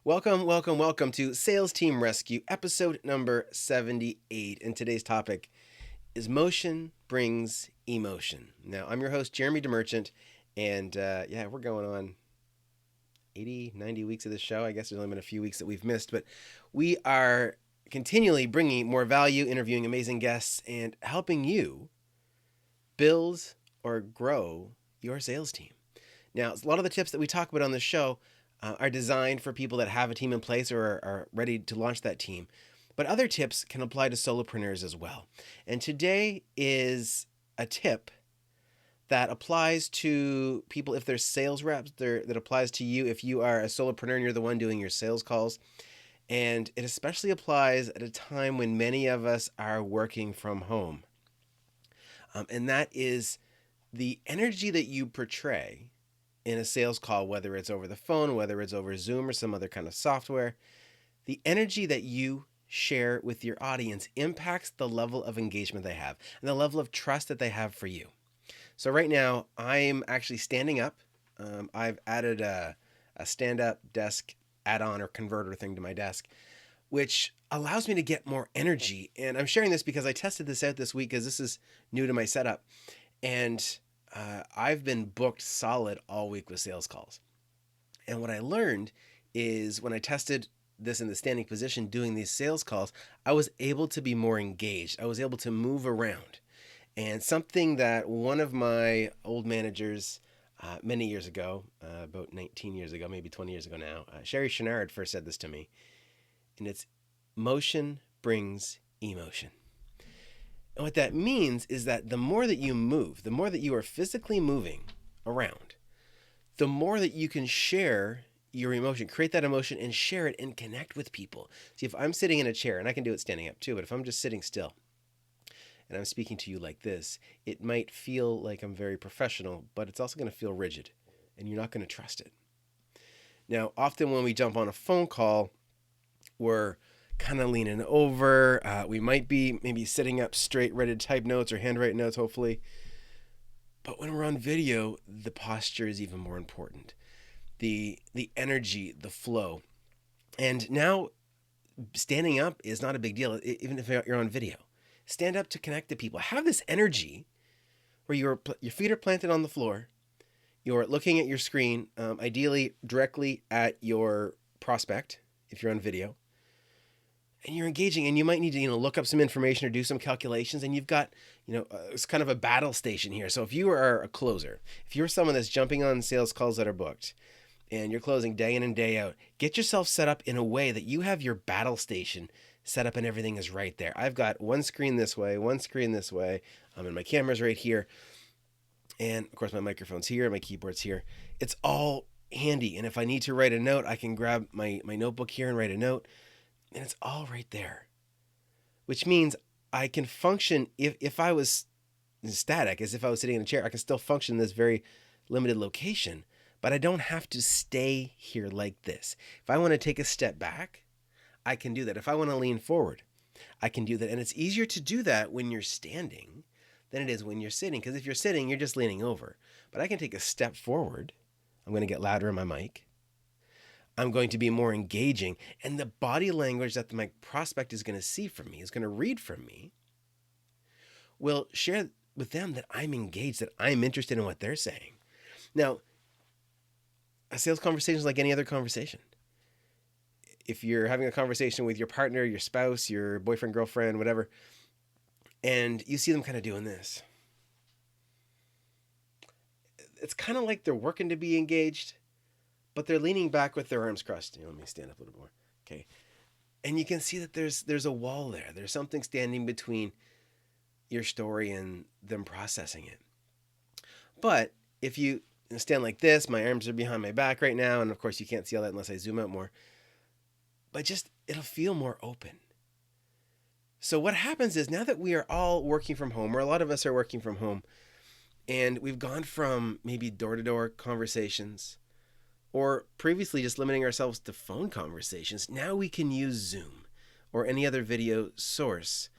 Welcome to Sales Team Rescue, episode number 78. And today's topic is Motion Brings Emotion. Now, I'm your host, Jeremy DeMerchant, and we're going on 80, 90 weeks of this show. I guess there's only been a few weeks that we've missed, but we are continually bringing more value, interviewing amazing guests, and helping you build or grow your sales team. Now, a lot of the tips that we talk about on the show are designed for people that have a team in place or are ready to launch that team. But other tips can apply to solopreneurs as well. And today is a tip that applies to people if they're sales reps, that applies to you if you are a solopreneur and you're the one doing your sales calls. And it especially applies at a time when many of us are working from home. And that is the energy that you portray in a sales call, whether it's over the phone, whether it's over Zoom or some other kind of software. The energy that you share with your audience impacts the level of engagement they have and the level of trust that they have for you. So right now, I'm actually standing up. I've added a stand-up desk add-on or converter thing to my desk, which allows me to get more energy. And I'm sharing this because I tested this out this week because this is new to my setup. And I've been booked solid all week with sales calls. And what I learned is when I tested this in the standing position doing these sales calls, I was able to be more engaged. I was able to move around. And something that one of my old managers many years ago, about 19 years ago, maybe 20 years ago now, Sherry Chenard first said this to me. And it's motion brings emotion. And what that means is that the more that you move, the more that you are physically moving around, the more that you can share your emotion, create that emotion and share it and connect with people. See, if I'm sitting in a chair, and I can do it standing up too, but if I'm just sitting still and I'm speaking to you like this, it might feel like I'm very professional, but it's also going to feel rigid and you're not going to trust it. Now, often when we jump on a phone call, we're kind of leaning over. We might be maybe sitting up straight, ready to type notes or handwrite notes, hopefully. But when we're on video, the posture is even more important. The energy, the flow. And now standing up is not a big deal, even if you're on video. Stand up to connect to people. Have this energy where your feet are planted on the floor. You're looking at your screen, ideally directly at your prospect, if you're on video. And you're engaging, and you might need to, look up some information or do some calculations. And you've got, it's kind of a battle station here. So if you are a closer, if you're someone that's jumping on sales calls that are booked, and you're closing day in and day out, get yourself set up in a way that you have your battle station set up and everything is right there. I've got one screen this way, one screen this way, and my camera's right here, and of course my microphone's here, my keyboard's here. It's all handy, and if I need to write a note, I can grab my notebook here and write a note. And it's all right there, which means I can function if I was static, as if I was sitting in a chair, I can still function in this very limited location, but I don't have to stay here like this. If I want to take a step back, I can do that. If I want to lean forward, I can do that. And it's easier to do that when you're standing than it is when you're sitting, because if you're sitting, you're just leaning over. But I can take a step forward. I'm going to get louder in my mic. I'm going to be more engaging, and the body language that my prospect is going to see from me, is going to read from me, will share with them that I'm engaged, that I'm interested in what they're saying. Now, a sales conversation is like any other conversation. If you're having a conversation with your partner, your spouse, your boyfriend, girlfriend, whatever, and you see them kind of doing this, it's kind of like they're working to be engaged, but they're leaning back with their arms crossed. Let me stand up a little more. Okay. And you can see that there's a wall there. There's something standing between your story and them processing it. But if you stand like this, my arms are behind my back right now, and of course you can't see all that unless I zoom out more, but just it'll feel more open. So what happens is, now that we are all working from home, or a lot of us are working from home, and we've gone from maybe door-to-door conversations, or previously just limiting ourselves to phone conversations, now we can use Zoom or any other video source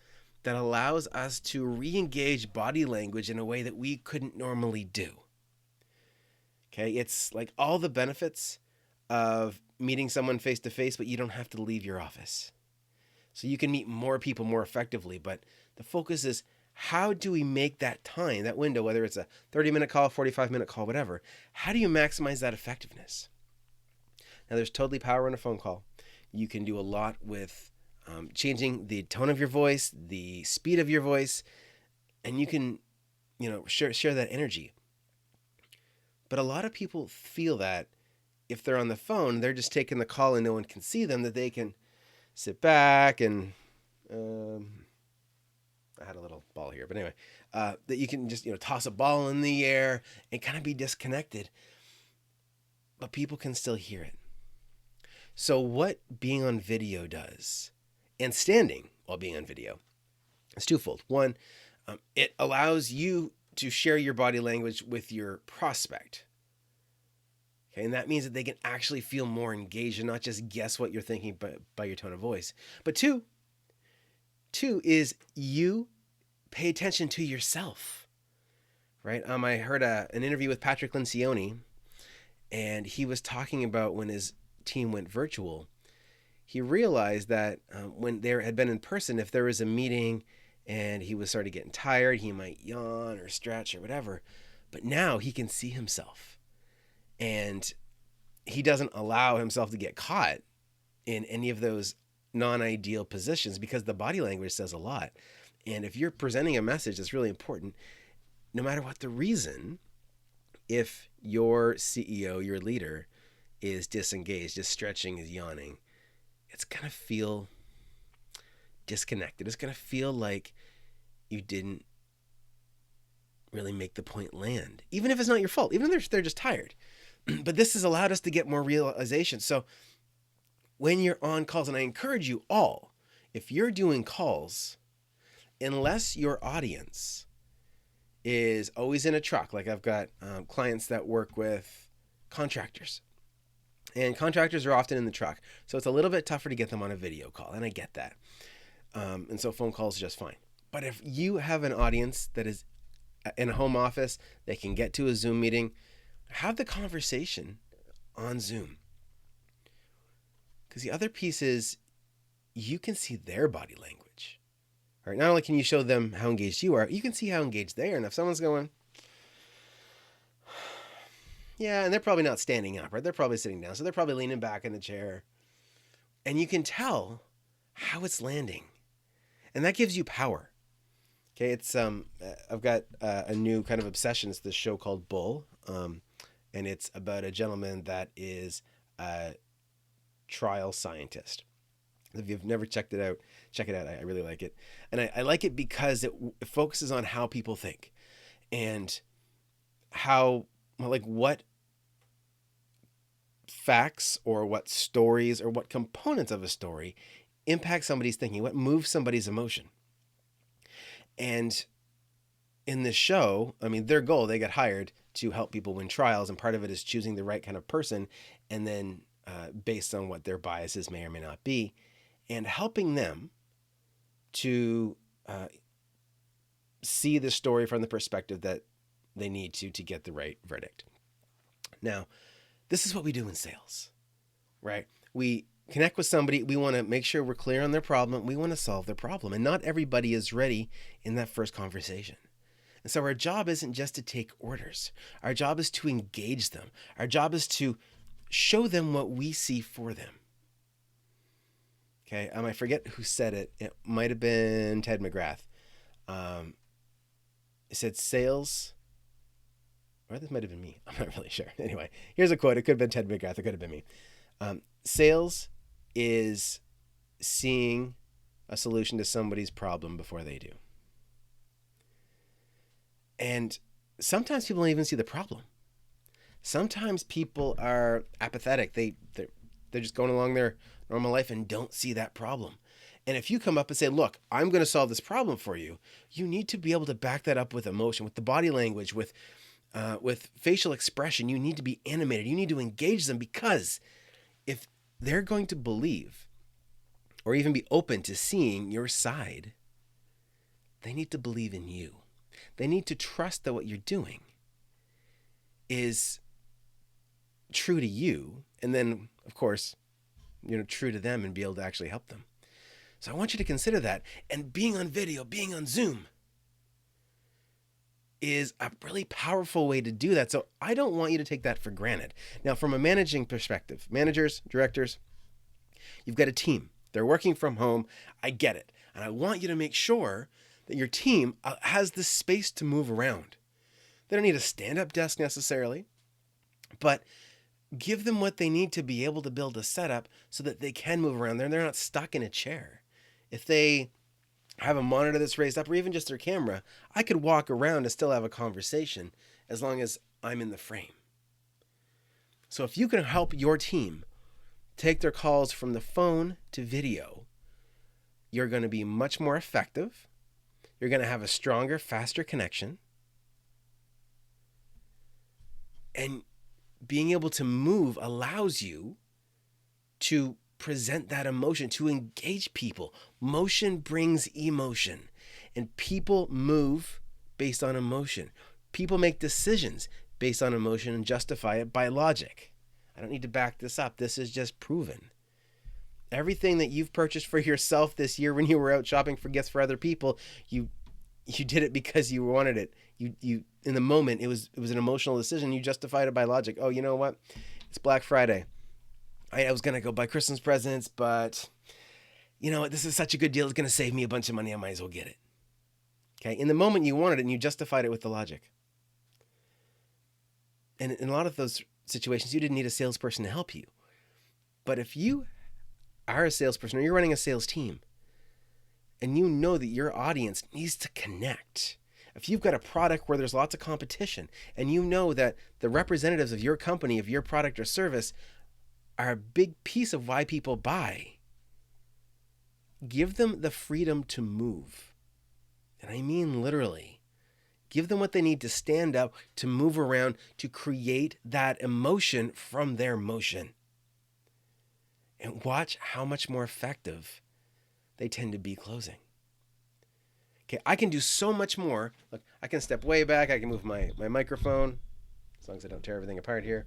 that allows us to re-engage body language in a way that we couldn't normally do. Okay, it's like all the benefits of meeting someone face to face, but you don't have to leave your office. So you can meet more people more effectively. But the focus is, how do we make that time, that window, whether it's a 30-minute call, 45-minute call, whatever, how do you maximize that effectiveness? Now, there's totally power in a phone call. You can do a lot with changing the tone of your voice, the speed of your voice, and you can, share that energy. But a lot of people feel that if they're on the phone, they're just taking the call and no one can see them, that they can sit back and, I had a little ball here, but anyway, that you can just, toss a ball in the air and kind of be disconnected, but people can still hear it. So what being on video does, and standing while being on video, is twofold. One, it allows you to share your body language with your prospect. Okay, and that means that they can actually feel more engaged and not just guess what you're thinking by your tone of voice. But two is you pay attention to yourself, right? I heard an interview with Patrick Lencioni, and he was talking about when his team went virtual. He realized that when they had been in person, if there was a meeting and he was starting getting tired, he might yawn or stretch or whatever. But now he can see himself, and he doesn't allow himself to get caught in any of those non-ideal positions, because the body language says a lot. And if you're presenting a message that's really important, no matter what the reason, if your CEO, your leader, is disengaged, is stretching, is yawning, it's going to feel disconnected. It's going to feel like you didn't really make the point land, even if it's not your fault, even if they're just tired. But this has allowed us to get more realization. So when you're on calls, and I encourage you all, if you're doing calls, unless your audience is always in a truck, like I've got clients that work with contractors, and contractors are often in the truck, so it's a little bit tougher to get them on a video call, and I get that. And so phone calls are just fine. But if you have an audience that is in a home office, they can get to a Zoom meeting, have the conversation on Zoom. Because the other piece is, you can see their body language. All right, not only can you show them how engaged you are, you can see how engaged they are. And if someone's going, yeah, and they're probably not standing up, right? They're probably sitting down. So they're probably leaning back in the chair. And you can tell how it's landing. And that gives you power. Okay, it's I've got a new kind of obsession. It's this show called Bull. And it's about a gentleman that is a trial scientist. If you've never checked it out, check it out. I really like it. And I like it because it focuses on how people think and how, what facts or what stories or what components of a story impact somebody's thinking, what moves somebody's emotion. And in this show, their goal, they got hired to help people win trials, and part of it is choosing the right kind of person, and then based on what their biases may or may not be, and helping them to see the story from the perspective that they need to get the right verdict. Now, this is what we do in sales, right? We connect with somebody. We want to make sure we're clear on their problem. We want to solve their problem. And not everybody is ready in that first conversation. And so our job isn't just to take orders. Our job is to engage them. Our job is to show them what we see for them. Okay, I forget who said it. It might have been Ted McGrath. It said sales, or this might have been me. I'm not really sure. Anyway, here's a quote. It could have been Ted McGrath. It could have been me. Sales is seeing a solution to somebody's problem before they do. And sometimes people don't even see the problem. Sometimes people are apathetic. They're just going along their normal life and don't see that problem. And if you come up and say, look, I'm going to solve this problem for you, you need to be able to back that up with emotion, with the body language, with facial expression. You need to be animated. You need to engage them, because if they're going to believe or even be open to seeing your side, they need to believe in you. They need to trust that what you're doing is true to you And then, of course, true to them and be able to actually help them. So I want you to consider that. And being on video, being on Zoom is a really powerful way to do that. So I don't want you to take that for granted. Now, from a managing perspective, managers, directors, you've got a team. They're working from home. I get it. And I want you to make sure that your team has the space to move around. They don't need a stand-up desk necessarily, but give them what they need to be able to build a setup so that they can move around there and they're not stuck in a chair. If they have a monitor that's raised up or even just their camera, I could walk around and still have a conversation as long as I'm in the frame. So if you can help your team take their calls from the phone to video, you're going to be much more effective. You're going to have a stronger, faster connection. And being able to move allows you to present that emotion, to engage people. Motion brings emotion, and people move based on emotion. People make decisions based on emotion and justify it by logic. I don't need to back this up. This is just proven. Everything that you've purchased for yourself this year when you were out shopping for gifts for other people, you did it because you wanted it. You in the moment, it was an emotional decision. You justified it by logic. Oh, you know what? It's Black Friday. I was going to go buy Christmas presents, but you know what? This is such a good deal. It's going to save me a bunch of money. I might as well get it. Okay. In the moment you wanted it and you justified it with the logic. And in a lot of those situations, you didn't need a salesperson to help you. But if you are a salesperson or you're running a sales team and you know that your audience needs to connect, if you've got a product where there's lots of competition and you know that the representatives of your company, of your product or service, are a big piece of why people buy, give them the freedom to move. And I mean literally. Give them what they need to stand up, to move around, to create that emotion from their motion. And watch how much more effective they tend to be closing. Okay, I can do so much more. Look, I can step way back. I can move my microphone, as long as I don't tear everything apart here.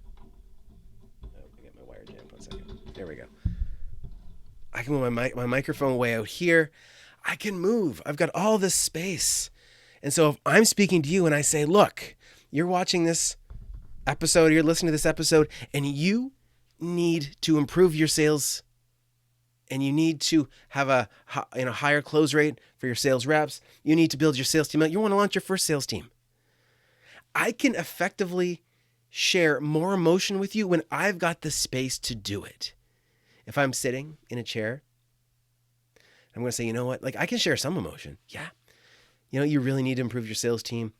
I get my wire jammed. 1 second. There we go. I can move my microphone way out here. I can move. I've got all this space. And so if I'm speaking to you and I say, look, you're watching this episode, you're listening to this episode, and you need to improve your sales and you need to have a higher close rate for your sales reps. You need to build your sales team out. You want to launch your first sales team. I can effectively share more emotion with you when I've got the space to do it. If I'm sitting in a chair, I'm going to say, you know what? Like, I can share some emotion. Yeah. You know, you really need to improve your sales team.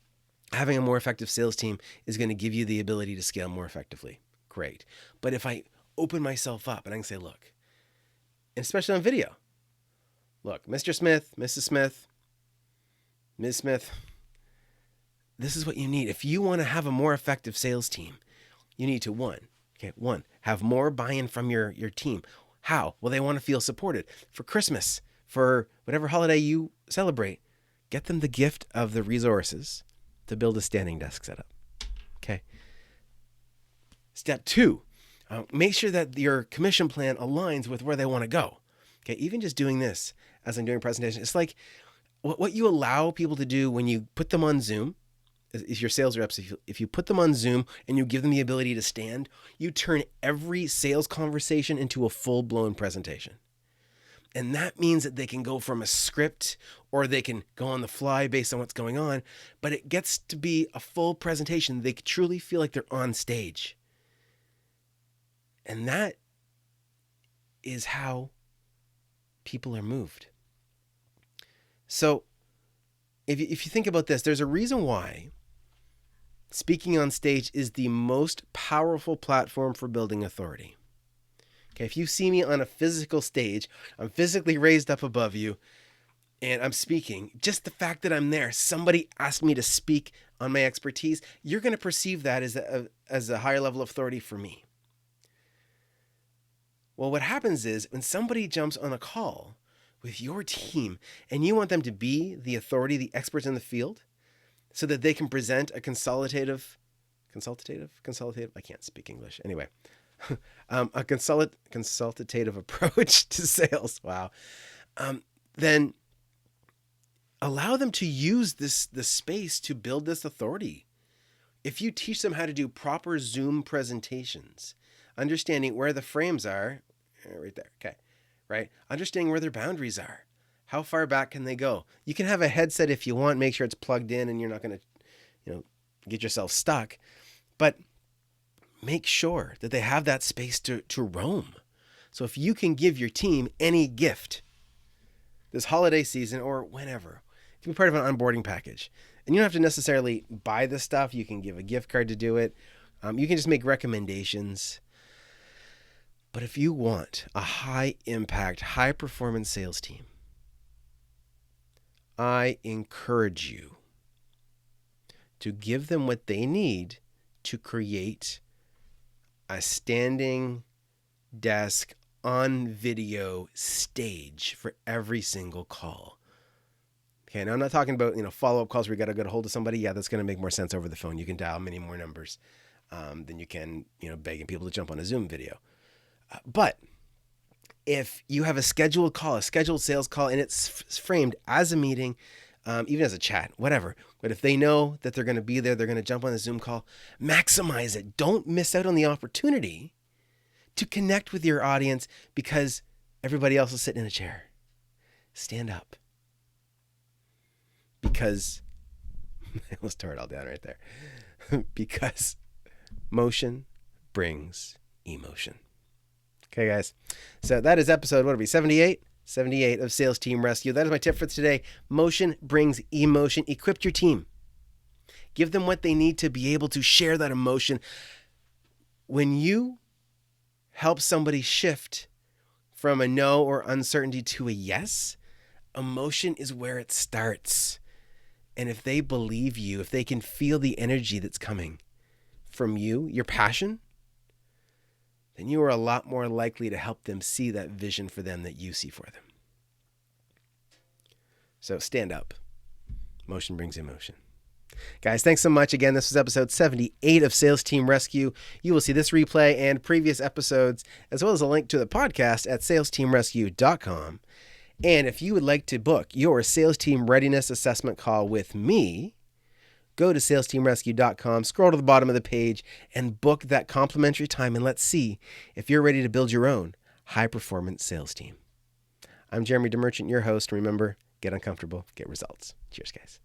Having a more effective sales team is going to give you the ability to scale more effectively. Great. But if I open myself up and I can say, look, and especially on video, look, Mr. Smith, Mrs. Smith, Ms. Smith, this is what you need. If you want to have a more effective sales team, you need to, one, have more buy-in from your team. How? Well, they want to feel supported. For Christmas, for whatever holiday you celebrate, get them the gift of the resources to build a standing desk setup. Okay. Step 2, make sure that your commission plan aligns with where they want to go. Okay. Even just doing this as I'm doing a presentation, it's like what you allow people to do when you put them on Zoom is your sales reps. If you put them on Zoom and you give them the ability to stand, you turn every sales conversation into a full-blown presentation. And that means that they can go from a script or they can go on the fly based on what's going on, but it gets to be a full presentation. They truly feel like they're on stage. And that is how people are moved. So if you think about this, there's a reason why speaking on stage is the most powerful platform for building authority. Okay, if you see me on a physical stage, I'm physically raised up above you, and I'm speaking, just the fact that I'm there, somebody asked me to speak on my expertise, you're going to perceive that as a higher level of authority for me. Well, what happens is when somebody jumps on a call with your team and you want them to be the authority, the experts in the field, so that they can present a consultative, I can't speak English. Anyway, a consultative approach to sales. Wow. Then allow them to use the space to build this authority. If you teach them how to do proper Zoom presentations, understanding where the frames are, right there, okay, right? Understanding where their boundaries are. How far back can they go? You can have a headset if you want, make sure it's plugged in and you're not going to, get yourself stuck. But make sure that they have that space to roam. So if you can give your team any gift this holiday season or whenever, it can be part of an onboarding package. And you don't have to necessarily buy this stuff. You can give a gift card to do it. You can just make recommendations. But if you want a high impact, high performance sales team, I encourage you to give them what they need to create a standing desk on video stage for every single call. Okay, now I'm not talking about, follow-up calls where you got to get a hold of somebody. Yeah, that's going to make more sense over the phone. You can dial many more numbers than you can, begging people to jump on a Zoom video. But if you have a scheduled sales call, and it's framed as a meeting, even as a chat, whatever. But if they know that they're going to be there, they're going to jump on the Zoom call, maximize it. Don't miss out on the opportunity to connect with your audience because everybody else is sitting in a chair. Stand up. Because, let's tear it all down right there. Because motion brings emotion. Okay, guys. So that is episode, 78? 78 of Sales Team Rescue. That is my tip for today. Motion brings emotion. Equip your team. Give them what they need to be able to share that emotion. When you help somebody shift from a no or uncertainty to a yes, emotion is where it starts. And if they believe you, if they can feel the energy that's coming from you, your passion, then you are a lot more likely to help them see that vision for them that you see for them. So stand up. Motion brings emotion. Guys, thanks so much. Again, this was episode 78 of Sales Team Rescue. You will see this replay and previous episodes, as well as a link to the podcast at salesteamrescue.com. And if you would like to book your sales team readiness assessment call with me, go to salesteamrescue.com, scroll to the bottom of the page, and book that complimentary time, and let's see if you're ready to build your own high-performance sales team. I'm Jeremy DeMerchant, your host. Remember, get uncomfortable, get results. Cheers, guys.